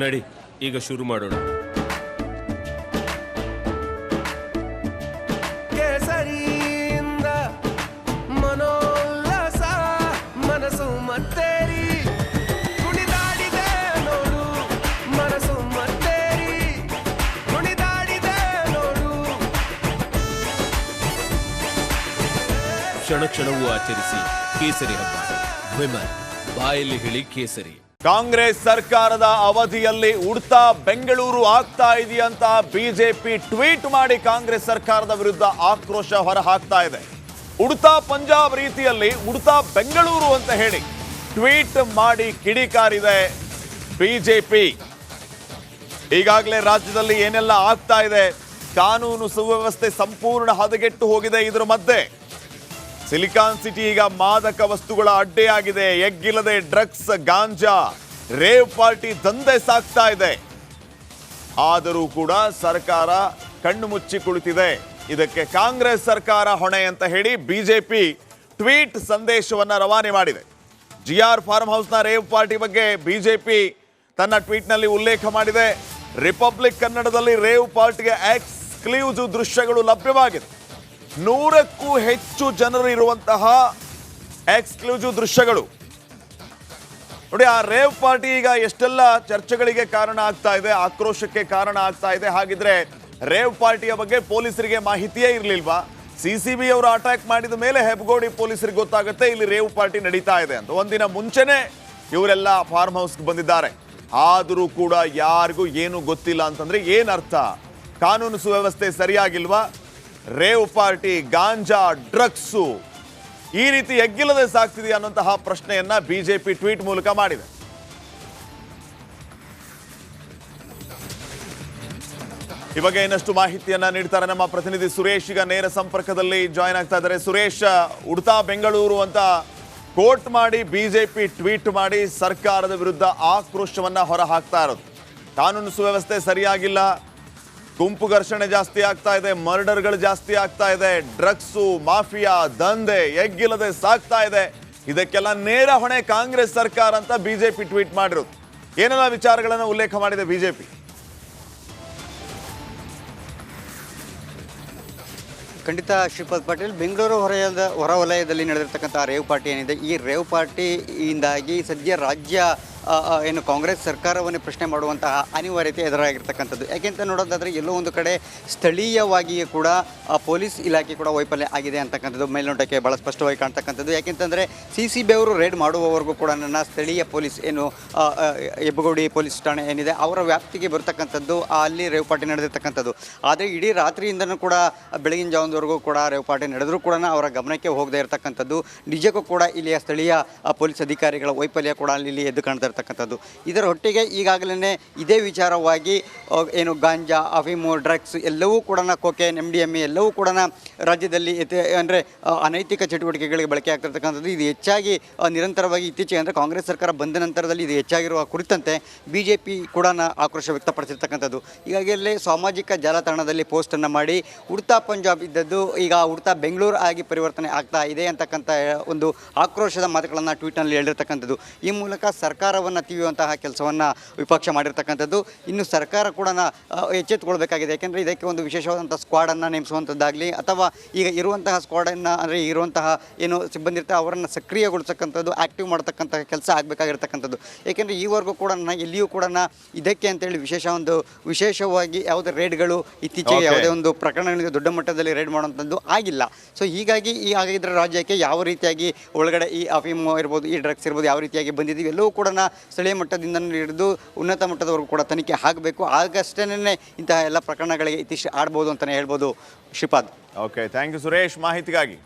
ನಡಿ ಈಗ ಶುರು ಮಾಡೋಣ. ಕೇಸರಿಯಿಂದ ಮನೋಲ್ಲಾಸ ಮನಸ್ಸು ಮತ್ತೇರಿ ಕುಣಿದಾಡಿದೆ ನೋಡು, ಮನಸ್ಸು ಮತ್ತೇರಿ ಕುಣಿದಾಡಿದೆ ನೋಡು. ಕ್ಷಣ ಕ್ಷಣವೂ ಆಚರಿಸಿ ಕೇಸರಿ ಹಬ್ಬ. ವಿಮಲ್ ಬಾಯಲ್ಲಿ ಹೇಳಿ ಕೇಸರಿ. ಕಾಂಗ್ರೆಸ್ ಸರ್ಕಾರದ ಅವಧಿಯಲ್ಲಿ ಉಡ್ತಾ ಬೆಂಗಳೂರು ಆಗ್ತಾ ಇದೆಯಂತ ಬಿಜೆಪಿ ಟ್ವೀಟ್ ಮಾಡಿ ಕಾಂಗ್ರೆಸ್ ಸರ್ಕಾರದ ವಿರುದ್ಧ ಆಕ್ರೋಶ ಹೊರಹಾಕ್ತಾ ಇದೆ. ಉಡ್ತಾ ಪಂಜಾಬ್ ರೀತಿಯಲ್ಲಿ ಉಡ್ತಾ ಬೆಂಗಳೂರು ಅಂತ ಹೇಳಿ ಟ್ವೀಟ್ ಮಾಡಿ ಕಿಡಿಕಾರಿದೆ ಬಿಜೆಪಿ. ಈಗಾಗಲೇ ರಾಜ್ಯದಲ್ಲಿ ಏನೆಲ್ಲ ಆಗ್ತಾ ಇದೆ, ಕಾನೂನು ಸುವ್ಯವಸ್ಥೆ ಸಂಪೂರ್ಣ ಹದಗೆಟ್ಟು ಹೋಗಿದೆ. ಇದರ ಮಧ್ಯೆ ಸಿಲಿಕಾನ್ ಸಿಟಿ ಈಗ ಮಾದಕ ವಸ್ತುಗಳ ಅಡ್ಡೆಯಾಗಿದೆ. ಎಗ್ಗಿಲ್ಲದೆ ಡ್ರಗ್ಸ್, ಗಾಂಜಾ, ರೇವ್ ಪಾರ್ಟಿ ದಂಧೆ ಸಾಗ್ತಾ ಇದೆ. ಆದರೂ ಕೂಡ ಸರ್ಕಾರ ಕಣ್ಣು ಮುಚ್ಚಿ ಕುಳಿತಿದೆ. ಇದಕ್ಕೆ ಕಾಂಗ್ರೆಸ್ ಸರ್ಕಾರ ಹೊಣೆ ಅಂತ ಹೇಳಿ ಬಿಜೆಪಿ ಟ್ವೀಟ್ ಸಂದೇಶವನ್ನ ರವಾನೆ ಮಾಡಿದೆ. ಜಿಆರ್ ಫಾರ್ಮ್ ಹೌಸ್ನ ರೇವ್ ಪಾರ್ಟಿ ಬಗ್ಗೆ ಬಿಜೆಪಿ ತನ್ನ ಟ್ವೀಟ್ನಲ್ಲಿ ಉಲ್ಲೇಖ ಮಾಡಿದೆ. ರಿಪಬ್ಲಿಕ್ ಕನ್ನಡದಲ್ಲಿ ರೇವ್ ಪಾರ್ಟಿಗೆ ಎಕ್ಸ್ಕ್ಲೂಸಿವ್ ದೃಶ್ಯಗಳು ಲಭ್ಯವಾಗಿದೆ. 100ಕ್ಕೂ ಹೆಚ್ಚು ಜನರು ಇರುವಂತಹ ಎಕ್ಸ್ಕ್ಲೂಸಿವ್ ದೃಶ್ಯಗಳು ನೋಡಿ. ಆ ರೇವ್ ಪಾರ್ಟಿ ಈಗ ಎಷ್ಟೆಲ್ಲ ಚರ್ಚೆಗಳಿಗೆ ಕಾರಣ ಆಗ್ತಾ ಇದೆ, ಆಕ್ರೋಶಕ್ಕೆ ಕಾರಣ ಆಗ್ತಾ ಇದೆ. ಹಾಗಿದ್ರೆ ರೇವ್ ಪಾರ್ಟಿಯ ಬಗ್ಗೆ ಪೊಲೀಸರಿಗೆ ಮಾಹಿತಿಯೇ ಇರಲಿಲ್ವಾ? ಸಿಸಿಬಿ ಅವರು ಅಟ್ಯಾಕ್ ಮಾಡಿದ ಮೇಲೆ ಹೆಬ್ಬಗೋಡಿ ಪೊಲೀಸರಿಗೆ ಗೊತ್ತಾಗುತ್ತೆ ಇಲ್ಲಿ ರೇವ್ ಪಾರ್ಟಿ ನಡೀತಾ ಇದೆ ಅಂತ. ಒಂದಿನ ಮುಂಚೆನೆ ಇವರೆಲ್ಲ ಫಾರ್ಮ್ ಹೌಸ್ಗೆ ಬಂದಿದ್ದಾರೆ. ಆದರೂ ಕೂಡ ಯಾರಿಗೂ ಏನು ಗೊತ್ತಿಲ್ಲ ಅಂತಂದ್ರೆ ಏನರ್ಥ? ಕಾನೂನು ಸುವ್ಯವಸ್ಥೆ ಸರಿಯಾಗಿಲ್ವಾ? ರೇವ್ ಪಾರ್ಟಿ, ಗಾಂಜಾ, ಡ್ರಗ್ಸು ಈ ರೀತಿ ಎಗ್ಗಿಲ್ಲದೆ ಸಾಗ್ತಿದೆ ಅನ್ನುವಂತಹ ಪ್ರಶ್ನೆಯನ್ನ ಬಿಜೆಪಿ ಟ್ವೀಟ್ ಮೂಲಕ ಮಾಡಿದೆ. ಈ ಬಗ್ಗೆ ಇನ್ನಷ್ಟು ಮಾಹಿತಿಯನ್ನ ನೀಡ್ತಾರೆ ನಮ್ಮ ಪ್ರತಿನಿಧಿ ಸುರೇಶ್. ಈಗ ನೇರ ಸಂಪರ್ಕದಲ್ಲಿ ಜಾಯ್ನ್ ಆಗ್ತಾ ಇದ್ದಾರೆ. ಸುರೇಶ್, ಉಡ್ತಾ ಬೆಂಗಳೂರು ಅಂತ ಕೋಟ್ ಮಾಡಿ ಬಿಜೆಪಿ ಟ್ವೀಟ್ ಮಾಡಿ ಸರ್ಕಾರದ ವಿರುದ್ಧ ಆಕ್ರೋಶವನ್ನ ಹೊರ ಹಾಕ್ತಾ ಇರೋದು. ಕಾನೂನು ಸುವ್ಯವಸ್ಥೆ ಸರಿಯಾಗಿಲ್ಲ, ಗುಂಪು ಘರ್ಷಣೆ ಜಾಸ್ತಿ ಆಗ್ತಾ ಇದೆ, ಮರ್ಡರ್ಗಳು ಜಾಸ್ತಿ ಆಗ್ತಾ ಇದೆ, ಡ್ರಗ್ಸು, ಮಾಫಿಯಾ ದಂಧೆ ಎಗ್ಗಿಲ್ಲದೆ ಸಾಗ್ತಾ ಇದೆ. ಇದಕ್ಕೆಲ್ಲ ನೇರ ಹೊಣೆ ಕಾಂಗ್ರೆಸ್ ಸರ್ಕಾರ ಅಂತ ಬಿಜೆಪಿ ಟ್ವೀಟ್ ಮಾಡಿರೋದು. ಏನೆಲ್ಲ ವಿಚಾರಗಳನ್ನು ಉಲ್ಲೇಖ ಮಾಡಿದೆ ಬಿಜೆಪಿ? ಖಂಡಿತ ಶ್ರೀಪಾದ್ ಪಾಟೀಲ್, ಬೆಂಗಳೂರು ಹೊರವಲಯದಲ್ಲಿ ನಡೆದಿರ್ತಕ್ಕಂಥ ರೇವ್ ಪಾರ್ಟಿ ಏನಿದೆ, ಈ ರೇವ್ ಪಾರ್ಟಿಯಿಂದಾಗಿ ಸದ್ಯ ರಾಜ್ಯ ಏನು ಕಾಂಗ್ರೆಸ್ ಸರ್ಕಾರವನ್ನೇ ಪ್ರಶ್ನೆ ಮಾಡುವಂತಹ ಅನಿವಾರ್ಯತೆ ಎದುರಾಗಿರ್ತಕ್ಕಂಥದ್ದು. ಯಾಕೆಂತ ನೋಡೋದಾದರೆ ಎಲ್ಲೋ ಒಂದು ಕಡೆ ಸ್ಥಳೀಯವಾಗಿಯೇ ಕೂಡ ಪೊಲೀಸ್ ಇಲಾಖೆ ಕೂಡ ವೈಫಲ್ಯ ಆಗಿದೆ ಅಂತಕ್ಕಂಥದ್ದು ಮೇಲ್ನೋಟಕ್ಕೆ ಭಾಳ ಸ್ಪಷ್ಟವಾಗಿ ಕಾಣ್ತಕ್ಕಂಥದ್ದು. ಯಾಕೆಂತಂದರೆ ಸಿಸಿಬಿ ಅವರು ರೇಡ್ ಮಾಡುವವರೆಗೂ ಕೂಡ ನನ್ನ ಸ್ಥಳೀಯ ಪೊಲೀಸ್ ಏನು ಹೆಬ್ಬಗೋಡಿ ಪೊಲೀಸ್ ಠಾಣೆ ಏನಿದೆ ಅವರ ವ್ಯಾಪ್ತಿಗೆ ಬರ್ತಕ್ಕಂಥದ್ದು ಅಲ್ಲಿ ರೇವ್ ಪಾರ್ಟಿ ನಡೆದಿರ್ತಕ್ಕಂಥದ್ದು. ಆದರೆ ಇಡೀ ರಾತ್ರಿಯಿಂದನೂ ಕೂಡ ಬೆಳಗಿನ ಜಾವದವರೆಗೂ ಕೂಡ ರೇವ್ ಪಾರ್ಟಿ ನಡೆದರೂ ಕೂಡ ಅವರ ಗಮನಕ್ಕೆ ಹೋಗದೇ ಇರತಕ್ಕಂಥದ್ದು. ನಿಜಕ್ಕೂ ಕೂಡ ಇಲ್ಲಿಯ ಸ್ಥಳೀಯ ಪೊಲೀಸ್ ಅಧಿಕಾರಿಗಳ ವೈಫಲ್ಯ ಕೂಡ ಇಲ್ಲಿ ಎದ್ದು ಕಾಣ್ತಾ ಇರ್ತಕ್ಕಂಥದ್ದು. ಇದರ ಒಟ್ಟಿಗೆ ಈಗಾಗಲೇ ಇದೇ ವಿಚಾರವಾಗಿ ಏನು ಗಾಂಜಾ, ಅಫೀಮು, ಡ್ರಗ್ಸ್ ಎಲ್ಲವೂ ಕೂಡ ಕೊಕೇನ್, MDMA ಎಲ್ಲವೂ ಕೂಡ ರಾಜ್ಯದಲ್ಲಿ ಅಂದರೆ ಅನೈತಿಕ ಚಟುವಟಿಕೆಗಳಿಗೆ ಬಳಕೆ ಆಗ್ತಿರ್ತಕ್ಕಂಥದ್ದು. ಇದು ಹೆಚ್ಚಾಗಿ ನಿರಂತರವಾಗಿ ಇತ್ತೀಚೆಗೆ ಅಂದರೆ ಕಾಂಗ್ರೆಸ್ ಸರ್ಕಾರ ಬಂದ ನಂತರದಲ್ಲಿ ಇದು ಹೆಚ್ಚಾಗಿರುವ ಕುರಿತಂತೆ ಬಿಜೆಪಿ ಕೂಡ ಆಕ್ರೋಶ ವ್ಯಕ್ತಪಡಿಸಿರ್ತಕ್ಕಂಥದ್ದು. ಈಗಾಗಲೇ ಸಾಮಾಜಿಕ ಜಾಲತಾಣದಲ್ಲಿ ಪೋಸ್ಟನ್ನು ಮಾಡಿ ಉಡ್ತಾ ಪಂಜಾಬ್ ಇದ್ದದ್ದು ಈಗ ಉಡ್ತಾ ಬೆಂಗಳೂರು ಆಗಿ ಪರಿವರ್ತನೆ ಆಗ್ತಾ ಇದೆ ಅಂತಕ್ಕಂಥ ಒಂದು ಆಕ್ರೋಶದ ಮಾತುಗಳನ್ನು ಟ್ವೀಟ್ನಲ್ಲಿ ಹೇಳಿರ್ತಕ್ಕಂಥದ್ದು. ಈ ಮೂಲಕ ಸರ್ಕಾರವನ್ನು ತಿವಿಯುವಂತಹ ಕೆಲಸವನ್ನು ವಿಪಕ್ಷ ಮಾಡಿರ್ತಕ್ಕಂಥದ್ದು. ಇನ್ನು ಸರ್ಕಾರ ಕೂಡ ಎಚ್ಚೆತ್ತುಕೊಳ್ಬೇಕಾಗಿದೆ. ಯಾಕೆಂದರೆ ಇದಕ್ಕೆ ಒಂದು ವಿಶೇಷವಾದಂಥ ಸ್ಕ್ವಾಡನ್ನು ನೇಮಿಸುವಂಥದ್ದಾಗಲಿ ಅಥವಾ ಈಗ ಇರುವಂತಹ ಸ್ಕ್ವಾಡನ್ನು ಅಂದರೆ ಇರುವಂತಹ ಏನು ಸಿಬ್ಬಂದಿ ಇರ್ತಾರೆ ಅವರನ್ನು ಸಕ್ರಿಯಗೊಳಿಸತಕ್ಕಂಥದ್ದು, ಆ್ಯಕ್ಟಿವ್ ಮಾಡ್ತಕ್ಕಂಥ ಕೆಲಸ ಆಗಬೇಕಾಗಿರ್ತಕ್ಕಂಥದ್ದು. ಏಕೆಂದರೆ ಈವರೆಗೂ ಕೂಡ ಎಲ್ಲಿಯೂ ಕೂಡ ಇದಕ್ಕೆ ಅಂತೇಳಿ ವಿಶೇಷವಾಗಿ ಯಾವುದೇ ರೇಡ್ಗಳು ಇತ್ತೀಚೆಗೆ ಯಾವುದೇ ಒಂದು ಪ್ರಕರಣಗಳಿಗೆ ದೊಡ್ಡ ಮಟ್ಟದಲ್ಲಿ ರೇಡ್ ಮಾಡುವಂಥದ್ದು ಆಗಿಲ್ಲ. ಸೊ ಹೀಗಾಗಿ ಆಗಿದ್ದರೆ ರಾಜ್ಯಕ್ಕೆ ಯಾವ ರೀತಿಯಾಗಿ ಒಳಗಡೆ ಈ ಅಫೀಮು ಇರ್ಬೋದು, ಈ ಡ್ರಗ್ಸ್ ಇರ್ಬೋದು, ಯಾವ ರೀತಿಯಾಗಿ ಬಂದಿದ್ದೀವಿ ಎಲ್ಲವೂ ಕೂಡ ಸ್ಥಳೀಯ ಮಟ್ಟದಿಂದ ಹಿಡಿದು ಉನ್ನತ ಮಟ್ಟದವರೆಗೂ ಕೂಡ ತನಿಖೆ ಆಗಬೇಕು. ಆಗಷ್ಟೇ ಇಂತಹ ಎಲ್ಲ ಪ್ರಕರಣಗಳಿಗೆ ಇತಿಶ್ರೀ ಆಡ್ಬೋದು ಅಂತಲೇ ಹೇಳ್ಬೋದು Shripad. Okay, thank you Suresh ಮಾಹಿತಿಗಾಗಿ.